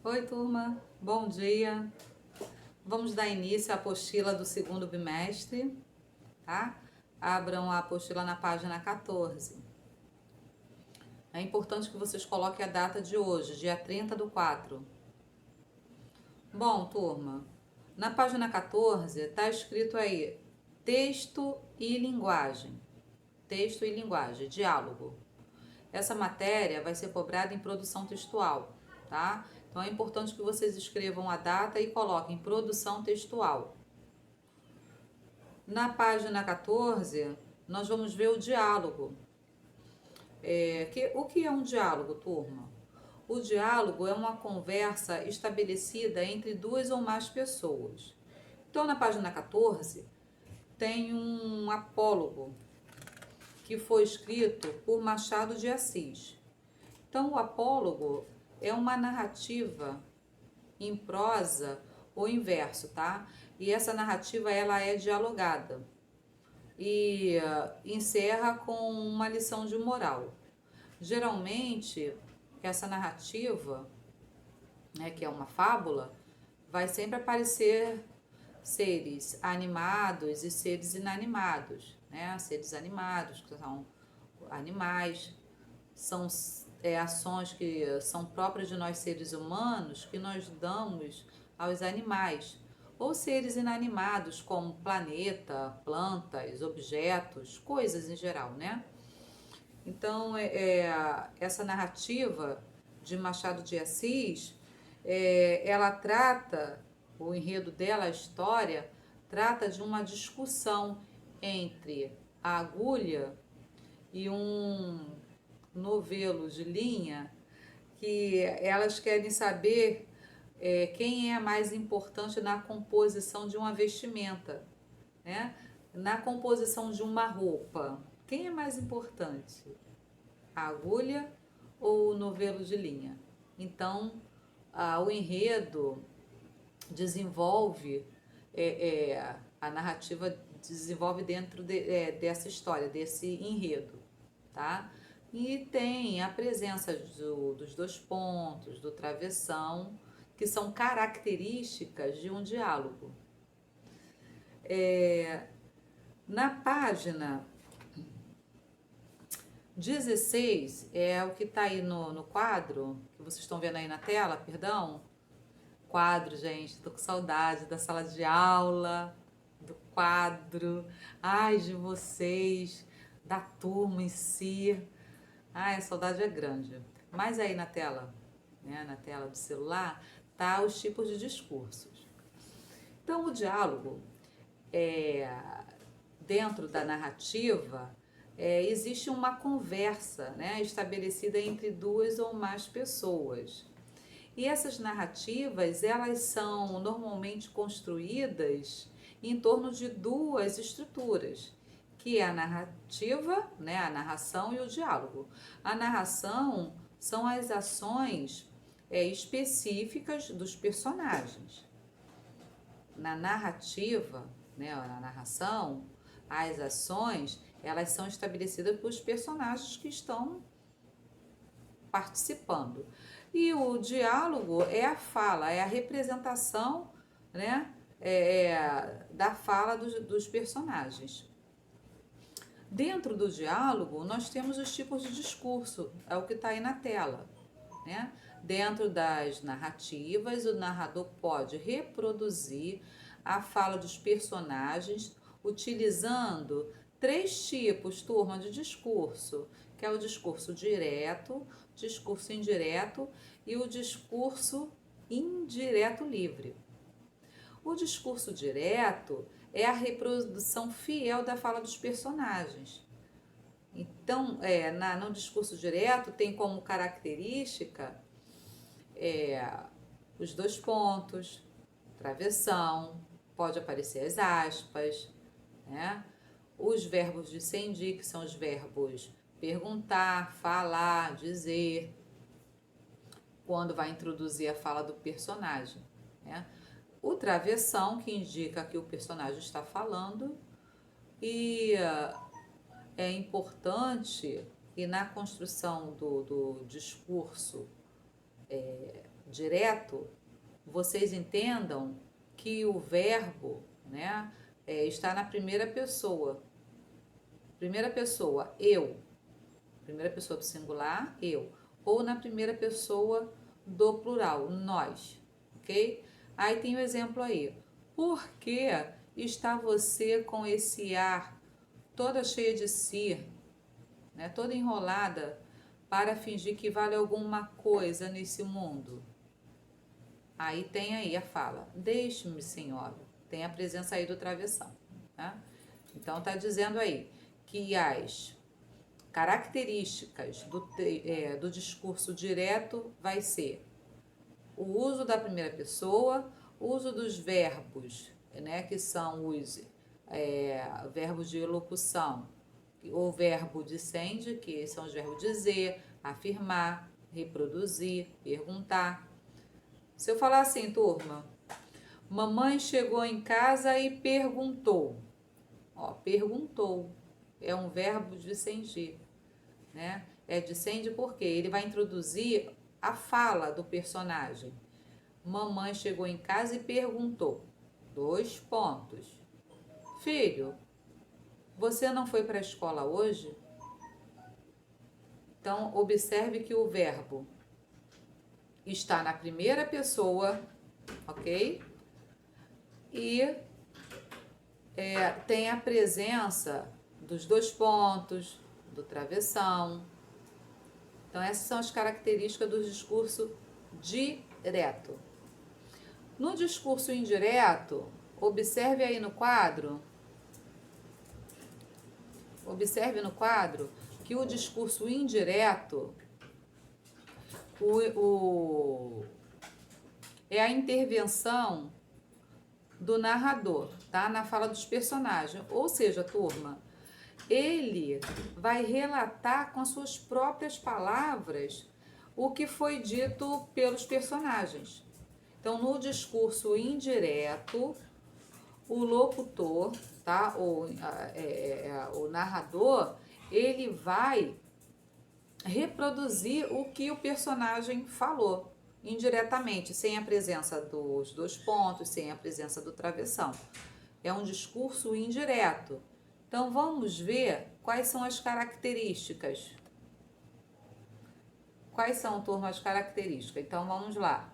Oi, turma, bom dia. Vamos dar início à apostila do segundo bimestre, tá? Abram a apostila na página 14. É importante que vocês coloquem a data de hoje, dia 30/4. Bom, turma, na página 14 está escrito aí texto e linguagem. Texto e linguagem, diálogo. Essa matéria vai ser cobrada em produção textual, tá? Então é importante que vocês escrevam a data e coloquem produção textual. Na página 14, nós vamos ver o diálogo. O que é um diálogo, turma? O diálogo é uma conversa estabelecida entre duas ou mais pessoas. Então, na página 14, tem um apólogo que foi escrito por Machado de Assis. Então, o apólogo é uma narrativa em prosa ou em verso, tá? E essa narrativa ela é dialogada e encerra com uma lição de moral. Geralmente, essa narrativa, né, que é uma fábula, vai sempre aparecer seres animados e seres inanimados, né? Seres animados, que são animais, são ações que são próprias de nós seres humanos que nós damos aos animais, ou seres inanimados como planeta, plantas, objetos, coisas em geral, né? Então, essa narrativa de Machado de Assis, ela trata, o enredo dela, a história, trata de uma discussão entre a agulha e um novelo de linha, que elas querem saber quem é mais importante na composição de uma vestimenta, né? Na composição de uma roupa. Quem é mais importante? A agulha ou o novelo de linha? Então, o enredo desenvolve, a narrativa desenvolve dentro dessa história, desse enredo, tá? E tem a presença dos dois pontos, do travessão, que são características de um diálogo. Na página 16, é o que está aí no quadro, que vocês estão vendo aí na tela, perdão. Quadro, gente, tô com saudade da sala de aula, do quadro, ai, de vocês, da turma em si. Ai, a saudade é grande. Mas aí na tela, né, na tela do celular, tá os tipos de discursos. Então, o diálogo, dentro da narrativa, existe uma conversa, né, estabelecida entre duas ou mais pessoas. E essas narrativas, elas são normalmente construídas em torno de duas estruturas, que é a narrativa, né, a narração e o diálogo. A narração são as ações específicas dos personagens. Na narrativa, né, na narração, as ações, elas são estabelecidas pelos personagens que estão participando. E o diálogo é a fala, é a representação, né, da fala dos personagens. Dentro do diálogo, nós temos os tipos de discurso, é o que está aí na tela, né? Dentro das narrativas, o narrador pode reproduzir a fala dos personagens utilizando 3 tipos, turma, de discurso, que é o discurso direto, discurso indireto e o discurso indireto livre. O discurso direto é a reprodução fiel da fala dos personagens. Então, no discurso direto tem como característica os dois pontos, travessão, pode aparecer as aspas, né? Os verbos de sendir, que são os verbos perguntar, falar, dizer. quando vai introduzir a fala do personagem, né? O travessão, que indica que o personagem está falando, e é importante, e na construção do discurso direto, vocês entendam que o verbo, né, está na primeira pessoa. Primeira pessoa, eu. Primeira pessoa do singular, eu. Ou na primeira pessoa do plural, nós. Ok? Aí tem o exemplo aí. Por que está você com esse ar toda cheia de si, né, toda enrolada, para fingir que vale alguma coisa nesse mundo? Aí tem aí a fala, deixe-me, senhora. Tem a presença aí do travessão. Né? Então tá dizendo aí que as características do discurso direto vai ser o uso da primeira pessoa, o uso dos verbos, né, que são os verbos de elocução, o verbo dicende, que são os verbos dizer, afirmar, reproduzir, perguntar. Se eu falar assim, turma, mamãe chegou em casa e perguntou. Ó, perguntou. É um verbo dicende, né? É dicende porque ele vai introduzir a fala do personagem. Mamãe chegou em casa e perguntou. 2 pontos. Filho, você não foi para a escola hoje? Então, observe que o verbo está na primeira pessoa, ok? E tem a presença dos 2 pontos, do travessão. Então, essas são as características do discurso direto. No discurso indireto, observe aí no quadro, que o discurso indireto é a intervenção do narrador, tá? Na fala dos personagens. Ou seja, turma, ele vai relatar com as suas próprias palavras o que foi dito pelos personagens. Então, no discurso indireto, o locutor, tá? O narrador, ele vai reproduzir o que o personagem falou indiretamente, sem a presença dos 2 pontos, sem a presença do travessão. É um discurso indireto. Então, vamos ver quais são as características. Quais são, turma, as características? Então, vamos lá.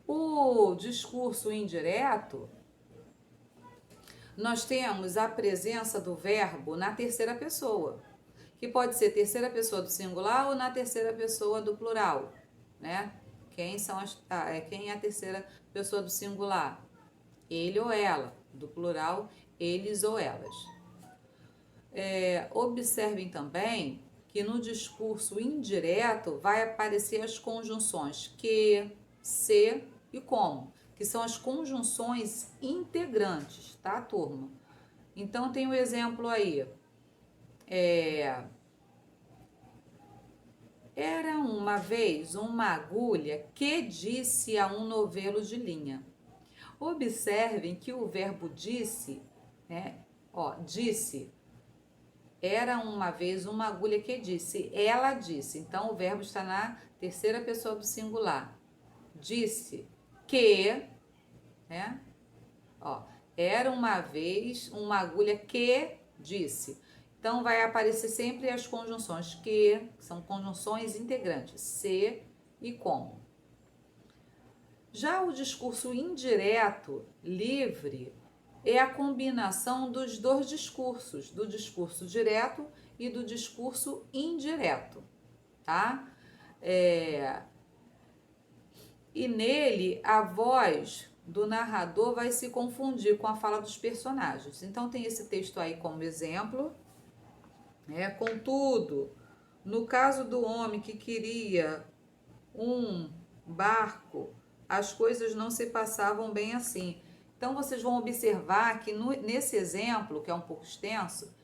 O discurso indireto, nós temos a presença do verbo na terceira pessoa, que pode ser terceira pessoa do singular ou na terceira pessoa do plural, né? Quem é a terceira pessoa do singular? Ele ou ela. Do plural, eles ou elas. Observem também que no discurso indireto vai aparecer as conjunções que, se e como, que são as conjunções integrantes, tá, turma? Então, tem o exemplo aí. Era uma vez uma agulha que disse a um novelo de linha. Observem que o verbo disse, né? Ó, disse. Era uma vez uma agulha que disse. Ela disse. Então, o verbo está na terceira pessoa do singular. Disse que, né? Ó, era uma vez uma agulha que disse. Então, vai aparecer sempre as conjunções que são conjunções integrantes, se e como. Já o discurso indireto, livre, é a combinação dos 2 discursos, do discurso direto e do discurso indireto, tá? E nele, a voz do narrador vai se confundir com a fala dos personagens. Então, tem esse texto aí como exemplo. Contudo, no caso do homem que queria um barco, as coisas não se passavam bem assim. Então, vocês vão observar que nesse exemplo, que é um pouco extenso,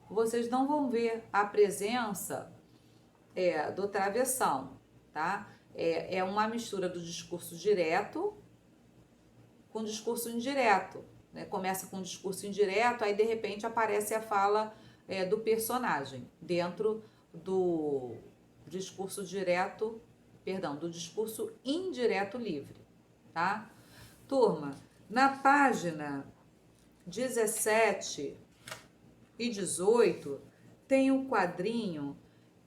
vocês não vão ver a presença do travessão. tá? É uma mistura do discurso direto com discurso indireto, né? Começa com discurso indireto, aí de repente aparece a fala do personagem dentro do discurso direto, perdão, do discurso indireto livre, tá? Turma, na página 17 e 18 tem um quadrinho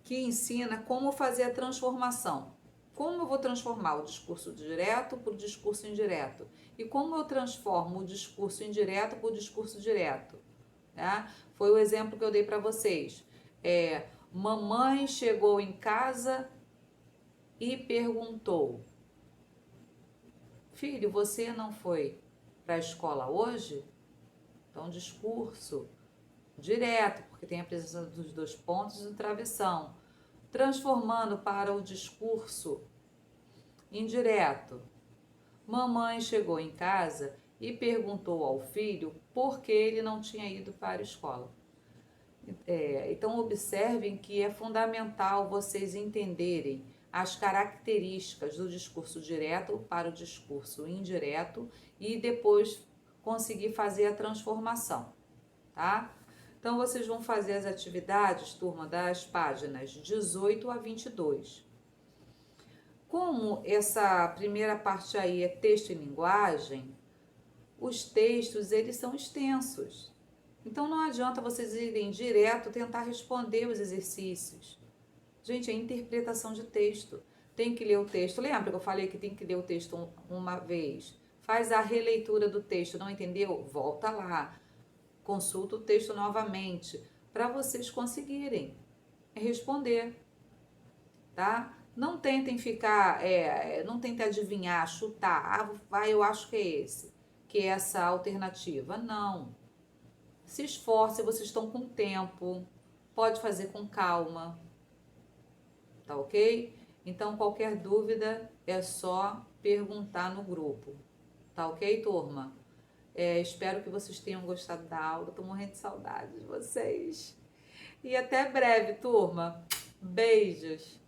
que ensina como fazer a transformação. Como eu vou transformar o discurso direto para o discurso indireto? E como eu transformo o discurso indireto para o discurso direto? Tá? Foi o exemplo que eu dei para vocês. Mamãe chegou em casa e perguntou: filho, você não foi para a escola hoje? Então, discurso direto, porque tem a presença dos dois pontos do travessão. Transformando para o discurso indireto. Mamãe chegou em casa e perguntou ao filho por que ele não tinha ido para a escola. Então, observem que é fundamental vocês entenderem as características do discurso direto para o discurso indireto e depois conseguir fazer a transformação, tá? Então, vocês vão fazer as atividades, turma, das páginas 18 a 22. Como essa primeira parte aí é texto e linguagem, os textos, eles são extensos. Então, não adianta vocês irem direto tentar responder os exercícios. Gente, é interpretação de texto. Tem que ler o texto. Lembra que eu falei que tem que ler o texto uma vez? Faz a releitura do texto. Não entendeu? Volta lá. Consulta o texto novamente para vocês conseguirem responder, tá? Não tentem ficar, não tentem adivinhar, chutar. Eu acho que é esse, que é essa alternativa. Não. Se esforce, vocês estão com tempo. Pode fazer com calma. Tá ok? Então, qualquer dúvida é só perguntar no grupo. Tá ok, turma? Espero que vocês tenham gostado da aula. Tô morrendo de saudade de vocês. E até breve, turma. Beijos.